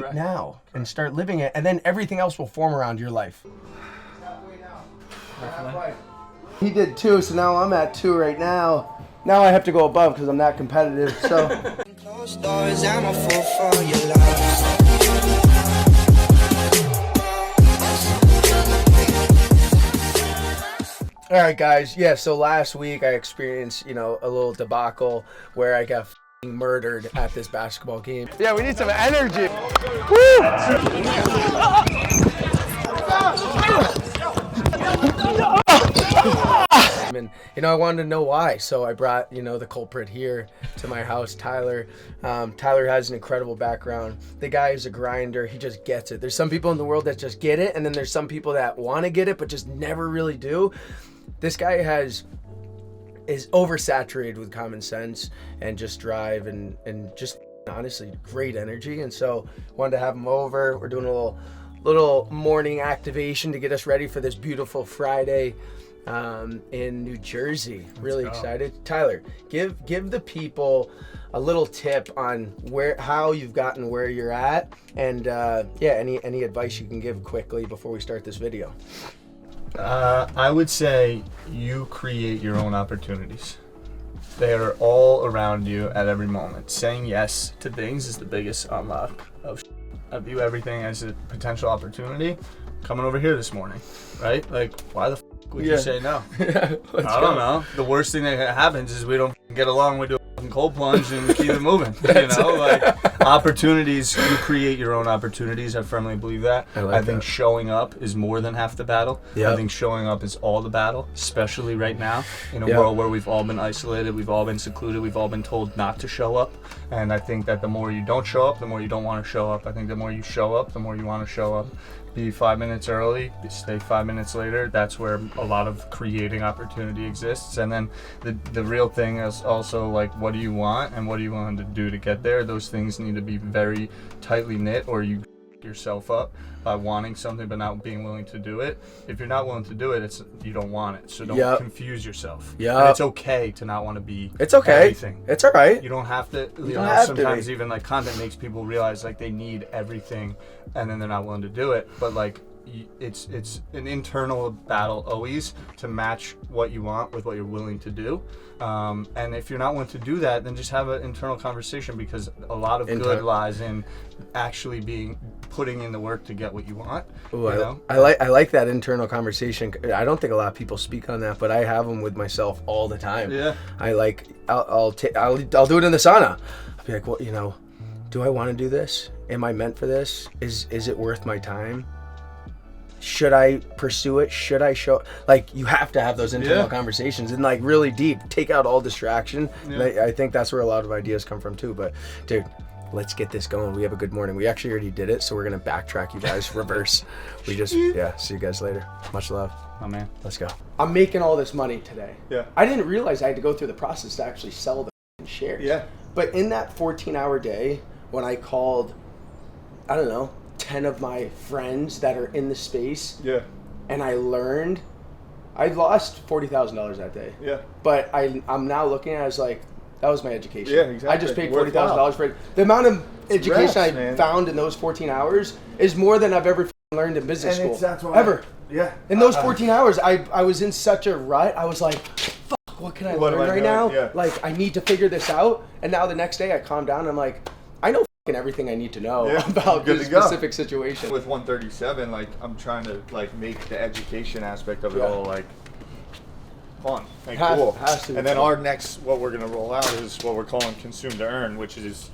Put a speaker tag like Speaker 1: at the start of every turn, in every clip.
Speaker 1: right now and start living it, and then everything else will form around your life. He did 2, so now I'm at 2 right now. Now I have to go above because I'm that competitive. So. All right, guys. Yeah. So last week I experienced, a little debacle where I got murdered at this basketball game. Yeah, we need some energy. Woo! And, I wanted to know why, so I brought, the culprit here to my house, Tyler. Tyler has an incredible background. The guy is a grinder. He just gets it. There's some people in the world that just get it, and then there's some people that want to get it but just never really do. This guy is oversaturated with common sense and just drive and just honestly great energy. And so wanted to have him over. We're doing a little morning activation to get us ready for this beautiful Friday in New Jersey. Really excited. Tyler, give the people a little tip on how you've gotten where you're at, and any advice you can give quickly before we start this video.
Speaker 2: I would say you create your own opportunities. They are all around you at every moment. Saying yes to things is the biggest unlock of I view everything as a potential opportunity. Coming over here this morning, right? Like, why the would you say no? I don't know. The worst thing that happens is we don't get along. We do a cold plunge and keep it moving. Opportunities, you create your own opportunities. I firmly believe that. I think showing up is more than half the battle. Yep. I think showing up is all the battle, especially right now in a world where we've all been isolated, we've all been secluded, we've all been told not to show up. And I think that the more you don't show up, the more you don't want to show up. I think the more you show up, the more you want to show up. Be 5 minutes early, stay 5 minutes later. That's where a lot of creating opportunity exists. And then the real thing is also like, what do you want and what do you want to do to get there? Those things need to be very tightly knit, or you yourself up by wanting something but not being willing to do it. If you're not willing to do it, you don't want it. So don't confuse yourself. Yeah, it's okay to not want to be. It's okay. Everything. It's all right. You don't have to. Sometimes even like content makes people realize like they need everything, and then they're not willing to do it. But like, it's an internal battle always to match what you want with what you're willing to do. And if you're not willing to do that, then just have an internal conversation, because a lot of good lies in actually putting in the work to get what you want. Ooh,
Speaker 1: I like that internal conversation. I don't think a lot of people speak on that, but I have them with myself all the time. Yeah. I'll do it in the sauna. I'll be like, well, do I want to do this? Am I meant for this? Is it worth my time? Should I pursue it? Should I show? Like, you have to have those internal conversations and like really deep. Take out all distraction. Yeah. I think that's where a lot of ideas come from too. But dude, let's get this going. We have a good morning. We actually already did it, so we're gonna backtrack, you guys. Reverse. See you guys later. Much love.
Speaker 2: Oh man,
Speaker 1: let's go. I'm making all this money today. Yeah. I didn't realize I had to go through the process to actually sell the shares. Yeah. But in that 14-hour day, when I called, I don't know, 10 of my friends that are in the space. Yeah. And I learned, I lost $40,000 that day. Yeah. But I'm now looking at it as like, that was my education. Yeah, exactly. I just paid $40,000 for it. The amount of education I found in those 14 hours is more than I've ever learned in business school. That's why ever. Yeah. In those 14 hours, I was in such a rut. I was like, fuck, what can I learn right now? Yeah. Like, I need to figure this out. And now the next day I calm down and I'm like, I know everything I need to know about this specific situation.
Speaker 3: With 137, like, I'm trying to like make the education aspect of it all like fun and cool. And then our next, what we're gonna roll out is what we're calling consume to earn, which is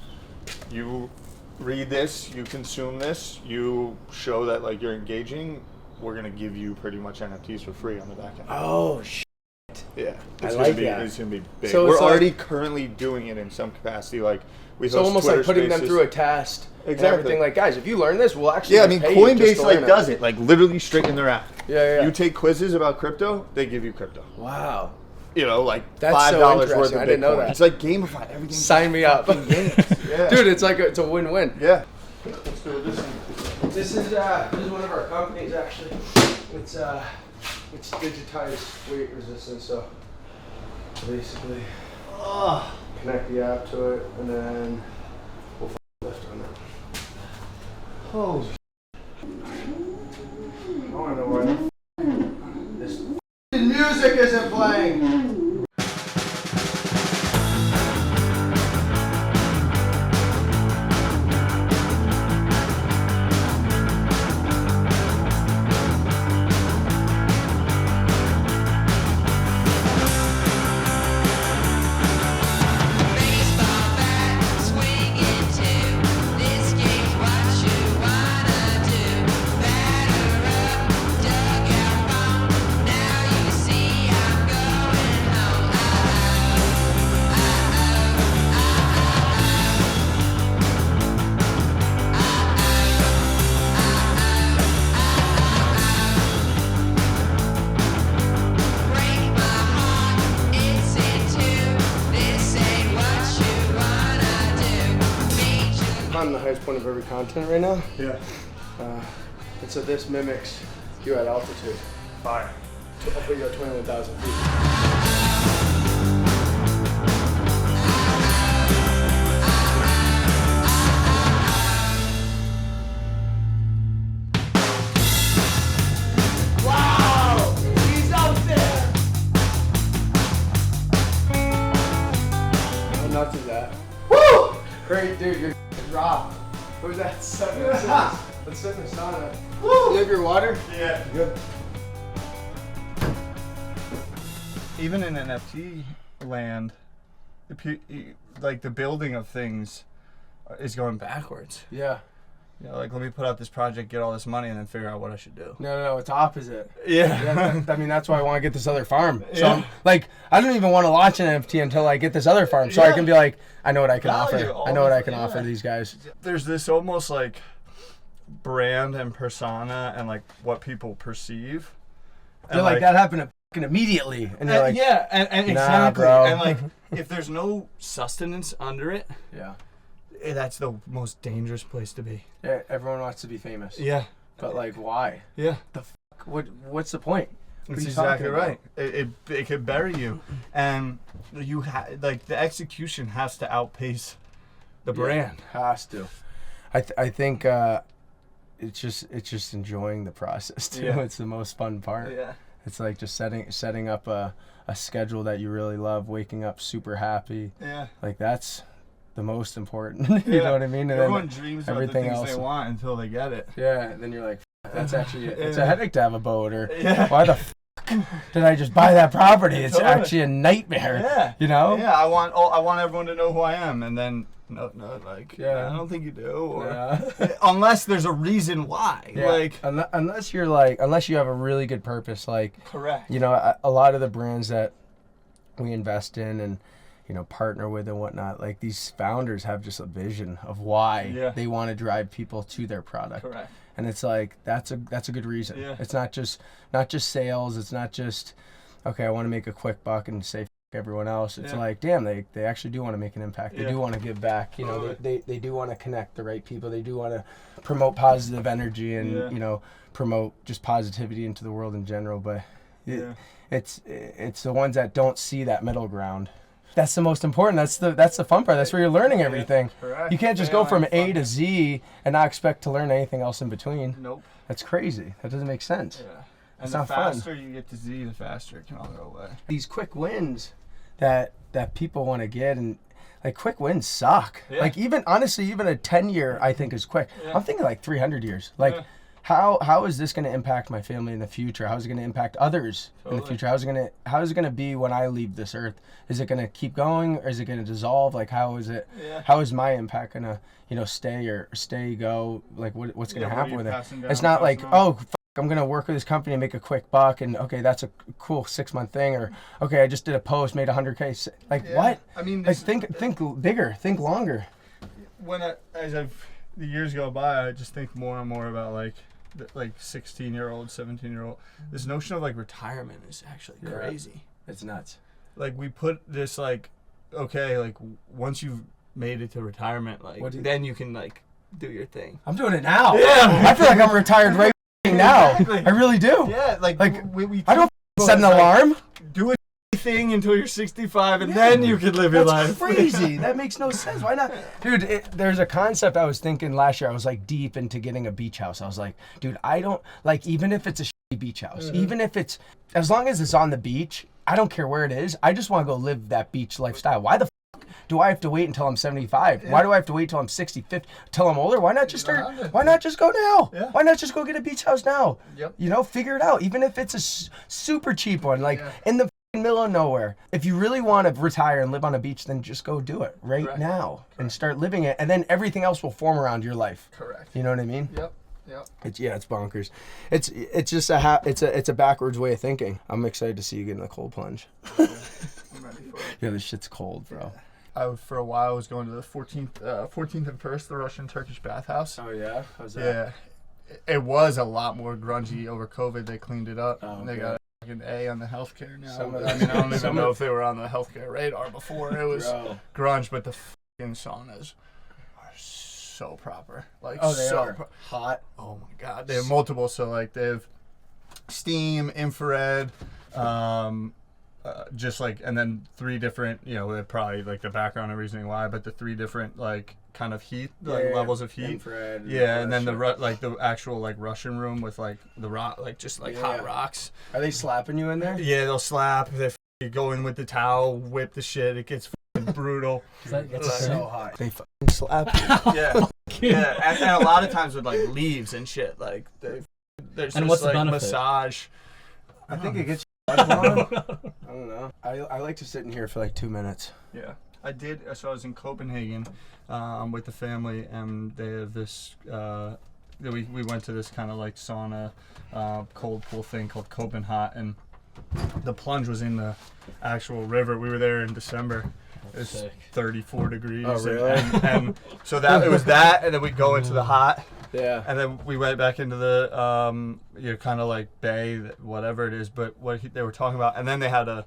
Speaker 3: you read this, you consume this, you show that like you're engaging. We're gonna give you pretty much NFTs for free on the back end.
Speaker 1: Oh shit.
Speaker 3: Yeah, it's gonna be big. So we're already currently doing it in some capacity. Like, we host
Speaker 1: almost
Speaker 3: Twitter
Speaker 1: like putting
Speaker 3: spaces.
Speaker 1: them through a test. Exactly. And everything. Like, guys, if you learn this, we'll actually pay
Speaker 3: Coinbase like does it. Like, literally straight in their app.
Speaker 1: Yeah.
Speaker 3: You take quizzes about crypto, they give you crypto.
Speaker 1: Wow.
Speaker 3: Like
Speaker 1: that's
Speaker 3: $5
Speaker 1: so
Speaker 3: worth of Bitcoin.
Speaker 1: I didn't know that.
Speaker 3: It's like gamify everything.
Speaker 1: Sign me up. Dude, it's like it's a win-win.
Speaker 3: Yeah. Let's do this.
Speaker 1: This is one of our companies actually. It's digitized weight resistance, so basically connect the app to it and then we'll lift on that. Oh, I want to know why this music isn't playing. I'm the highest point of every continent right now.
Speaker 3: Yeah.
Speaker 1: And so this mimics you at altitude.
Speaker 3: Fire.
Speaker 1: I'll put you at 21,000 feet. Nuts is that? Woo! Great, dude. You're raw. What was that? Let's sit in the sauna. Woo! You have your water?
Speaker 3: Yeah.
Speaker 1: Good.
Speaker 3: Even in NFT land, like the building of things is going backwards.
Speaker 1: Yeah.
Speaker 3: You know, like let me put out this project, get all this money, and then figure out what I should do.
Speaker 1: No, it's opposite.
Speaker 3: Yeah.
Speaker 1: I mean, that's why I want to get this other farm. So,
Speaker 3: Yeah.
Speaker 1: like, I don't even want to launch an NFT until I get this other farm. So I can be like, I know what I can
Speaker 3: Value,
Speaker 1: offer. I know what I can offer these guys.
Speaker 3: There's this almost like brand and persona and like what people perceive.
Speaker 1: You're like, that happened immediately. And you're like,
Speaker 3: yeah, and
Speaker 1: nah,
Speaker 3: exactly.
Speaker 1: bro.
Speaker 3: And like, if there's no sustenance under it,
Speaker 1: yeah,
Speaker 3: that's the most dangerous place to be.
Speaker 1: Yeah, everyone wants to be famous.
Speaker 3: Yeah.
Speaker 1: But like, why?
Speaker 3: Yeah.
Speaker 1: What's the point?
Speaker 3: That's exactly right. It could bury you, and you like the execution has to outpace the brand.
Speaker 1: Has to. I think it's just enjoying the process too.
Speaker 3: Yeah.
Speaker 1: It's the most fun part.
Speaker 3: Yeah.
Speaker 1: It's like just setting up a schedule that you really love, waking up super happy.
Speaker 3: Yeah.
Speaker 1: Like that's the most important. You know what I mean? And
Speaker 3: everyone dreams about
Speaker 1: everything
Speaker 3: the things
Speaker 1: else
Speaker 3: they want until they get it.
Speaker 1: Yeah. And then you're like, that's actually it's a headache to have a boat, or
Speaker 3: Yeah.
Speaker 1: why the did I just buy that property? It's
Speaker 3: Totally.
Speaker 1: actually a nightmare.
Speaker 3: Yeah.
Speaker 1: You know?
Speaker 3: Yeah. I want everyone to know who I am, and then no, like
Speaker 1: Yeah.
Speaker 3: I don't think you do, or
Speaker 1: Yeah.
Speaker 3: unless there's a reason why.
Speaker 1: Yeah.
Speaker 3: Like
Speaker 1: unless you have a really good purpose, like
Speaker 3: correct.
Speaker 1: You know, a lot of the brands that we invest in and partner with and whatnot, like these founders have just a vision of why they want to drive people to their product.
Speaker 3: Correct.
Speaker 1: And it's like that's a good reason.
Speaker 3: Yeah.
Speaker 1: It's not just sales. It's not just okay, I want to make a quick buck and say everyone else. It's like, damn, they actually do want to make an impact. They do want to give back. You know, they do want to connect the right people. They do want to promote positive energy and promote just positivity into the world in general. But it's the ones that don't see that middle ground. That's the most important. That's the fun part. That's where you're learning everything.
Speaker 3: Correct.
Speaker 1: You can't just go from A to Z and not expect to learn anything else in between.
Speaker 3: Nope.
Speaker 1: That's crazy. That doesn't make sense.
Speaker 3: Yeah. And
Speaker 1: It's
Speaker 3: the
Speaker 1: not
Speaker 3: faster
Speaker 1: fun.
Speaker 3: you get to Z, the faster it can all go away.
Speaker 1: These quick wins that people want to get, and like quick wins suck.
Speaker 3: Yeah.
Speaker 1: Like even honestly, even a 10-year I think is quick.
Speaker 3: Yeah.
Speaker 1: I'm thinking like 300 years. Like how is this going to impact my family in the future? How is it going to impact others in the future? How is it going to be when I leave this earth? Is it going to keep going, or is it going to dissolve? Like how is it?
Speaker 3: Yeah.
Speaker 1: How is my impact going to stay, go? Like what's going to happen with it?
Speaker 3: Down,
Speaker 1: It's not like I'm going to work with this company and make a quick buck, and okay, that's a cool 6-month thing, or okay, I just did a post, made 100K. Like what?
Speaker 3: I mean,
Speaker 1: like think bigger, think longer.
Speaker 3: As the years go by, I just think more and more about like 16-year-old, 17-year-old. This notion of like retirement is actually crazy.
Speaker 1: It's nuts.
Speaker 3: Like we put this like, okay, like once you've made it to retirement, like then you can like do your thing.
Speaker 1: I'm doing it now.
Speaker 3: Yeah.
Speaker 1: I feel like I'm retired right now.
Speaker 3: Exactly.
Speaker 1: I really do.
Speaker 3: Yeah, like we
Speaker 1: I don't set an alarm.
Speaker 3: Do a
Speaker 2: everything until you're 65, and then you can live your life.
Speaker 1: That's crazy. That makes no sense. Why not? Dude, there's a concept I was thinking last year. I was like deep into getting a beach house. I was like, dude, I don't, like, even if it's a shitty beach house, even if it's, as long as it's on the beach, I don't care where it is. I just want to go live that beach lifestyle. Why the do I have to wait until I'm 75? Why do I have to wait till I'm 60, 50, till I'm older? Why not just start? Why not just go now? Yeah. Why not just go get a beach house now? Yep. You know, figure it out. Even if it's a super cheap one, like in the middle of nowhere. If you really want to retire and live on a beach, then just go do it right now and start living it, and then everything else will form around your life.
Speaker 3: Correct.
Speaker 1: You know what I mean?
Speaker 3: Yep. Yep.
Speaker 1: It's bonkers. It's just it's a backwards way of thinking. I'm excited to see you get in the cold plunge.
Speaker 3: I'm ready for it.
Speaker 1: Yeah, this shit's cold, bro.
Speaker 3: Yeah. For a while, I was going to the 14th and First, the Russian-Turkish bathhouse.
Speaker 1: Oh, yeah? How's that?
Speaker 3: Yeah. It was a lot more grungy over COVID. They cleaned it up.
Speaker 1: Oh,
Speaker 3: they got an A on the healthcare now. I don't even know if they were on the healthcare radar before. It was grunge, but the fucking saunas are so proper. Like,
Speaker 1: they are hot.
Speaker 3: Oh, my God. They have multiple. So, like, they have steam, infrared, just like, and then 3 different, you know, probably like the background and reasoning why, but the 3 different like kind of heat, like levels of heat.
Speaker 1: Infrared,
Speaker 3: and then the actual like Russian room with like the rock, like just like hot rocks.
Speaker 1: Are they slapping you in there?
Speaker 3: Yeah, they'll slap. They go in with the towel, whip the shit. It gets brutal.
Speaker 1: It's so hot. They fucking slap you.
Speaker 3: Yeah, and a lot of times with like leaves and shit. Like there's
Speaker 4: and
Speaker 3: just
Speaker 4: what's
Speaker 3: like
Speaker 4: the benefit?
Speaker 3: massage.
Speaker 1: I think it gets. I don't know. I like to sit in here for like 2 minutes.
Speaker 3: Yeah, I did. So I was in Copenhagen with the family, and they have this. We went to this kind of like sauna, cold pool thing called Copenhagen, and the plunge was in the actual river. We were there in December. It was 34 degrees.
Speaker 1: Oh, really?
Speaker 3: And so it was that, and then we'd go into the hot.
Speaker 1: Yeah.
Speaker 3: And then we went back into the, kind of like bay, whatever it is, but they were talking about. And then they had a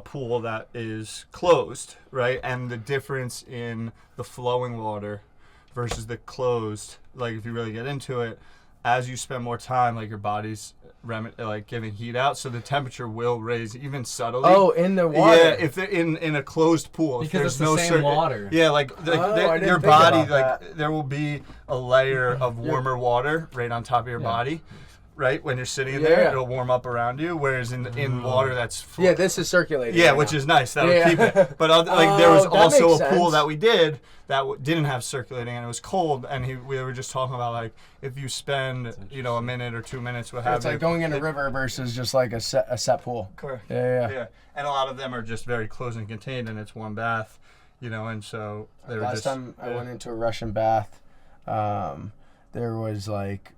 Speaker 3: pool that is closed, right? And the difference in the flowing water versus the closed, like if you really get into it, as you spend more time, like your body's like giving heat out, so the temperature will raise even subtly.
Speaker 1: Oh, in the water.
Speaker 3: Yeah, if they're in a closed pool,
Speaker 4: because
Speaker 3: if there's
Speaker 4: it's the
Speaker 3: no
Speaker 4: same water.
Speaker 3: Yeah, like your body, like there will be a layer of warmer water right on top of your body. Right when you're sitting in there, it'll warm up around you. Whereas in water that's full.
Speaker 1: This is circulating.
Speaker 3: Yeah, which is nice. That'll keep it. But there was also a pool that we did that didn't have circulating, and it was cold. And we were just talking about like if you spend a minute or 2 minutes, what have you.
Speaker 1: It's like going in a river versus just like a set pool.
Speaker 3: Correct.
Speaker 1: Yeah.
Speaker 3: And a lot of them are just very closed and contained, and it's one bath, and so they were
Speaker 1: Last time I went into a Russian bath, there was like,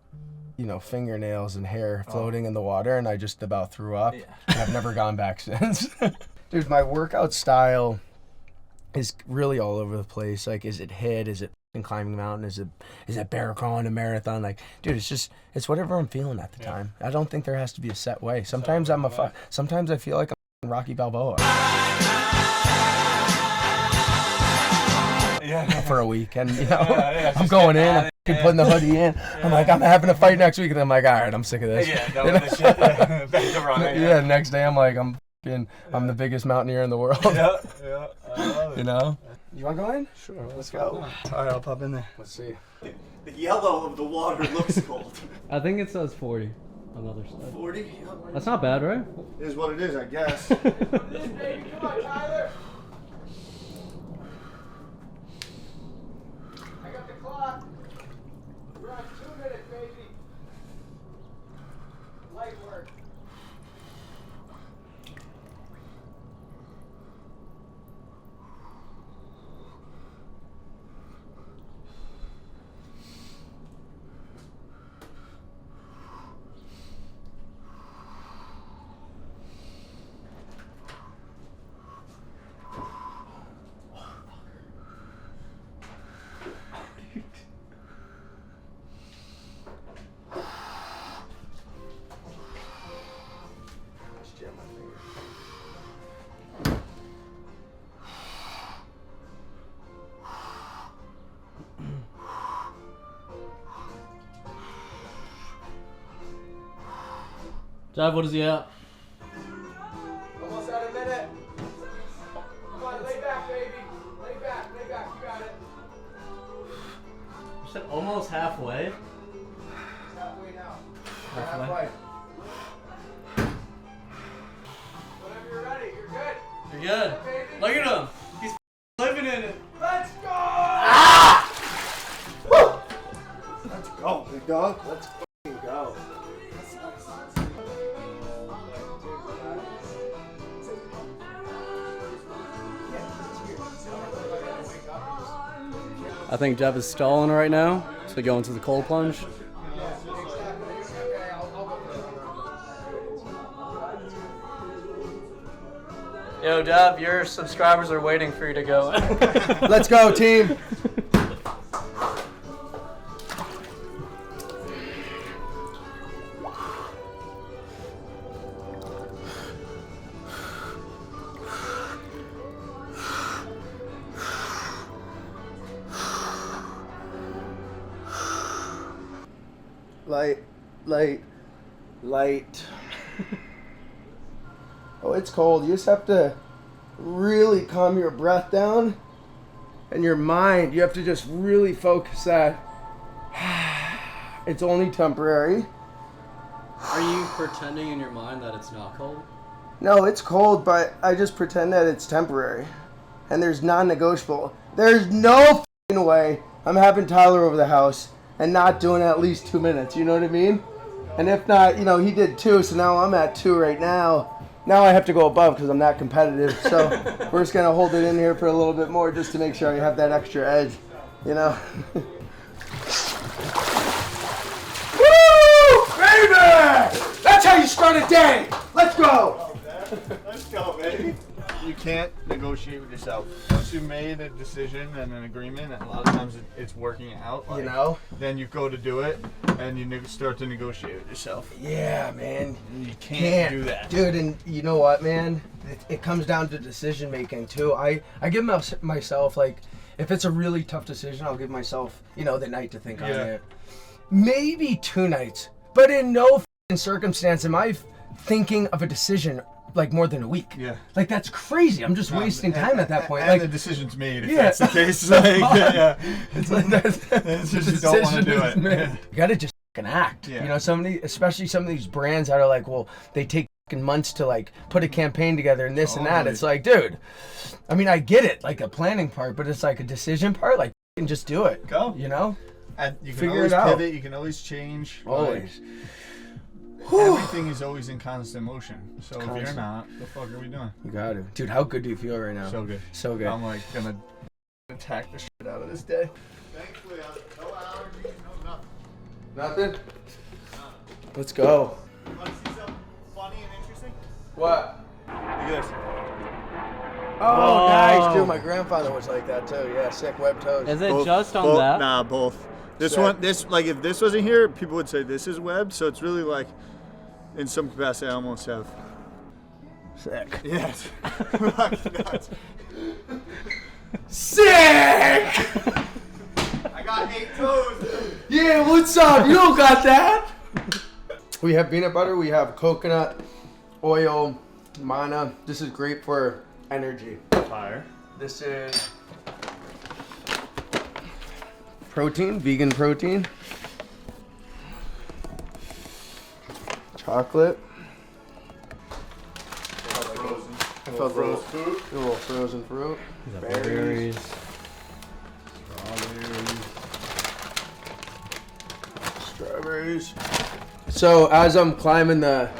Speaker 1: fingernails and hair floating in the water, and I just about threw up. Yeah. And I've never gone back since. Dude, my workout style is really all over the place. Like, is it HIIT? Is it climbing a mountain? Is it bear crawling a marathon? Like, dude, it's whatever I'm feeling at the time. I don't think there has to be a set way. Sometimes sometimes I feel like I'm Rocky Balboa. For a week, and I'm going in. I'm putting the hoodie in. I'm like, I'm having a fight next week, and I'm like, all right, I'm sick of this. Next day I'm like, I'm the biggest mountaineer in the world.
Speaker 3: Yeah. I love it.
Speaker 1: You want to go in?
Speaker 3: Sure. Let's go. All right, I'll pop in there.
Speaker 1: Let's see.
Speaker 3: The yellow of the water looks cold.
Speaker 4: I think it says 40 on the other side.
Speaker 3: 40?
Speaker 4: That's not bad, right?
Speaker 3: It is what it is, I guess.
Speaker 1: Baby, come on, Tyler. I got the clock. We're on 2 minutes, baby. Light work.
Speaker 4: Jive, what is he at?
Speaker 1: Almost at a minute.
Speaker 4: Almost halfway.
Speaker 1: Halfway now.
Speaker 4: Halfway.
Speaker 1: Whenever you're ready, you're good.
Speaker 4: You're good. Look at him. He's living in it.
Speaker 1: Let's go! Ah! Woo! Let's go, big dog. Let's fucking go.
Speaker 4: I think Dev is stalling right now to go into the cold plunge. Yo, Dev, your subscribers are waiting for you to go.
Speaker 1: Let's go, team. Light. Oh, it's cold. You just have to really calm your breath down and your mind. You have to just really focus that it's only temporary.
Speaker 4: Are you pretending in your mind that it's not cold?
Speaker 1: No, it's cold, but I just pretend that it's temporary. And there's non-negotiable. There's no f***ing way I'm having Tyler over the house and not doing at least 2 minutes. You know what I mean? And if not, you know, he did 2, so now I'm at 2 right now. Now I have to go above because I'm not competitive. So we're just going to hold it in here for a little bit more just to make sure I have that extra edge, you know? Woo! Baby! That's how you start a day! Let's go!
Speaker 3: Let's go, baby. You can't negotiate with yourself. Once you've made a decision and an agreement, and a lot of times it's working out, like,
Speaker 1: you know?
Speaker 3: Then you go to do it, and you start to negotiate with yourself.
Speaker 1: Yeah, man.
Speaker 3: You can't do that.
Speaker 1: Dude, and you know what, man? It comes down to decision making, too. I give myself, like, if it's a really tough decision, I'll give myself, you know, the night to think on it. Maybe 2 nights. But in no f***ing circumstance am I thinking of a decision like more than a week.
Speaker 3: Yeah.
Speaker 1: Like that's crazy. I'm just wasting time at that point.
Speaker 3: And
Speaker 1: like
Speaker 3: the decision's made if that's the case. Like,
Speaker 1: It's like
Speaker 3: it's just you don't want to do it.
Speaker 1: You gotta just fucking act.
Speaker 3: Yeah.
Speaker 1: You know, especially some of these brands that are like, well, they take fucking months to like put a campaign together and this and that. It's like, dude, I mean, I get it, like a planning part, but it's like a decision part. Like, fucking just do it.
Speaker 3: Go.
Speaker 1: You know.
Speaker 3: And you can
Speaker 1: Figure
Speaker 3: always
Speaker 1: it out.
Speaker 3: pivot. You can always change.
Speaker 1: Always.
Speaker 3: Everything is always in constant motion. So if you're
Speaker 1: constant.
Speaker 3: not, the fuck are we doing?
Speaker 1: You got to. Dude, how good do you feel right now?
Speaker 3: So good.
Speaker 1: So good.
Speaker 3: I'm like gonna attack the shit out of this day. Thankfully, no allergies, no nothing.
Speaker 1: Nothing? Let's go.
Speaker 3: You want to see something funny and interesting?
Speaker 1: What?
Speaker 3: Look at this.
Speaker 1: Oh, nice, dude. My grandfather was like that too. Yeah, sick web toes.
Speaker 4: Is it just on that?
Speaker 3: Nah, both. This
Speaker 1: Sick.
Speaker 3: one, like if this wasn't here, people would say this is webbed. So it's really like, in some capacity, I almost have.
Speaker 1: Sick.
Speaker 3: Yes. Fucking nuts.
Speaker 1: Sick!
Speaker 3: I got 8 toes.
Speaker 1: Yeah, what's up? You don't got that? We have peanut butter. We have coconut oil, manna. This is great for energy.
Speaker 3: Fire.
Speaker 1: This is protein, vegan protein. Chocolate.
Speaker 3: Frozen.
Speaker 1: I felt
Speaker 3: Frozen food.
Speaker 1: a little frozen fruit.
Speaker 4: Berries.
Speaker 1: Strawberries. So as I'm climbing the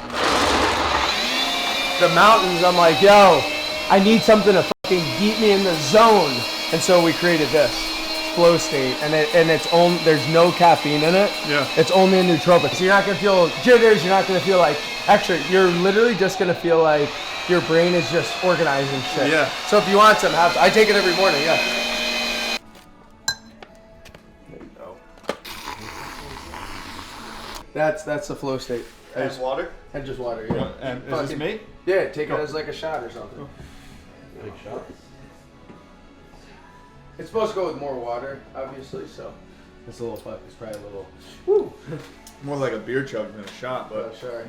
Speaker 1: mountains, I'm like, yo, I need something to fucking keep me in the zone. And so we created this flow state, and it's only, there's no caffeine in it.
Speaker 3: Yeah.
Speaker 1: It's only a nootropic. So you're not gonna feel jitters. You're not gonna feel like extra. You're literally just gonna feel like your brain is just organizing shit.
Speaker 3: Yeah.
Speaker 1: So if you want some, I take it every morning. Yeah. There you go. That's the flow state.
Speaker 3: And water.
Speaker 1: And just water, yeah.
Speaker 3: And is this me?
Speaker 1: Yeah, take it as like a shot or something.
Speaker 4: Big shot.
Speaker 1: It's supposed to go with more water, obviously, so.
Speaker 4: It's a little fuck. It's probably a little.
Speaker 1: Woo!
Speaker 3: More like a beer chug than a shot,
Speaker 1: Oh,
Speaker 3: but
Speaker 1: sorry.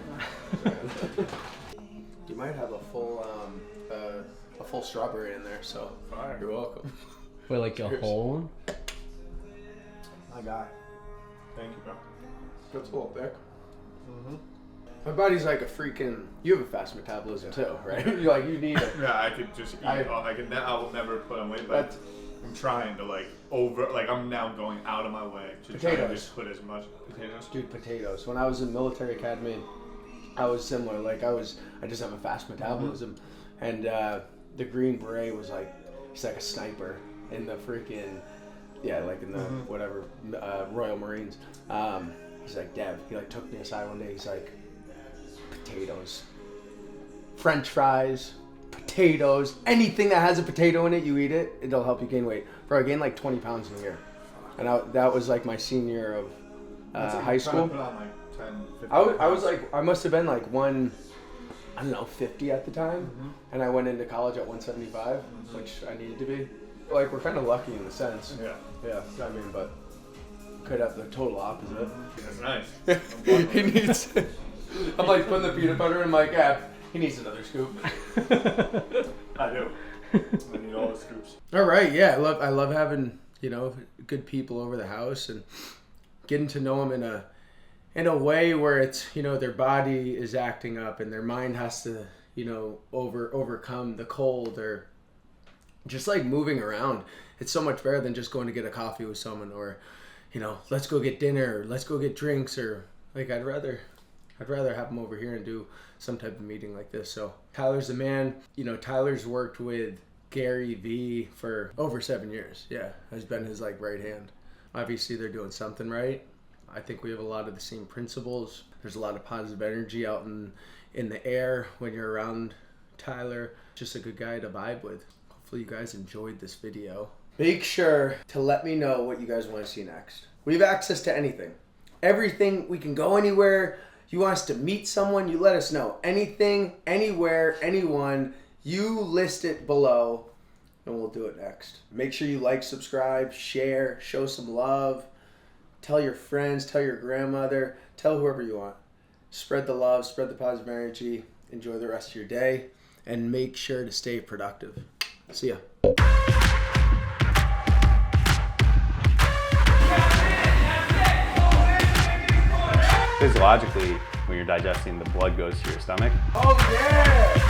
Speaker 1: You might have a full strawberry in there, so
Speaker 3: fire.
Speaker 1: you're welcome.
Speaker 4: Wait, like a
Speaker 1: Cheers.
Speaker 4: whole one?
Speaker 1: I My guy.
Speaker 3: Thank you, bro.
Speaker 1: That's a little thick. My body's like a freaking. You have a fast metabolism too, right? You need it.
Speaker 3: Yeah, I could just eat. I will never put on weight, but I'm trying to I'm now going out of my way to try to just put as much potatoes.
Speaker 1: Dude, potatoes. When I was in military academy, I was similar. I just have a fast metabolism, and the Green Beret was he's like a sniper in the freaking, in the whatever Royal Marines. He's like, Dev. He took me aside one day. He's like, potatoes, French fries, potatoes, anything that has a potato in it, you eat it, it'll help you gain weight. Bro, I gained 20 pounds in a year, and that was my senior year of high school.
Speaker 3: Put on 10, 15
Speaker 1: I was I must have been 50 at the time, and I went into college at 175, which I needed to be. We're kind of lucky in the sense. Yeah. I mean, but could have the total opposite.
Speaker 3: That's nice.
Speaker 1: He needs. I'm putting the peanut butter in he needs another scoop.
Speaker 3: I do. I need all the scoops.
Speaker 1: All right, yeah, I love having good people over the house and getting to know them in a way where it's their body is acting up and their mind has to overcome the cold or just moving around. It's so much better than just going to get a coffee with someone or let's go get dinner, or let's go get drinks, or I'd rather have them over here and do some type of meeting like this. So Tyler's the man. Tyler's worked with Gary V for over 7 years. Yeah, has been his right hand. Obviously they're doing something right. I think we have a lot of the same principles. There's a lot of positive energy out in the air when you're around Tyler. Just a good guy to vibe with. Hopefully you guys enjoyed this video. Make sure to let me know what you guys want to see next. We have access to anything. Everything. We can go anywhere. You want us to meet someone, you let us know. Anything, anywhere, anyone, you list it below and we'll do it next. Make sure you subscribe, share, show some love. Tell your friends, tell your grandmother, tell whoever you want. Spread the love, spread the positive energy. Enjoy the rest of your day and make sure to stay productive. See ya.
Speaker 5: Physiologically, when you're digesting, the blood goes to your stomach.
Speaker 1: Oh yeah!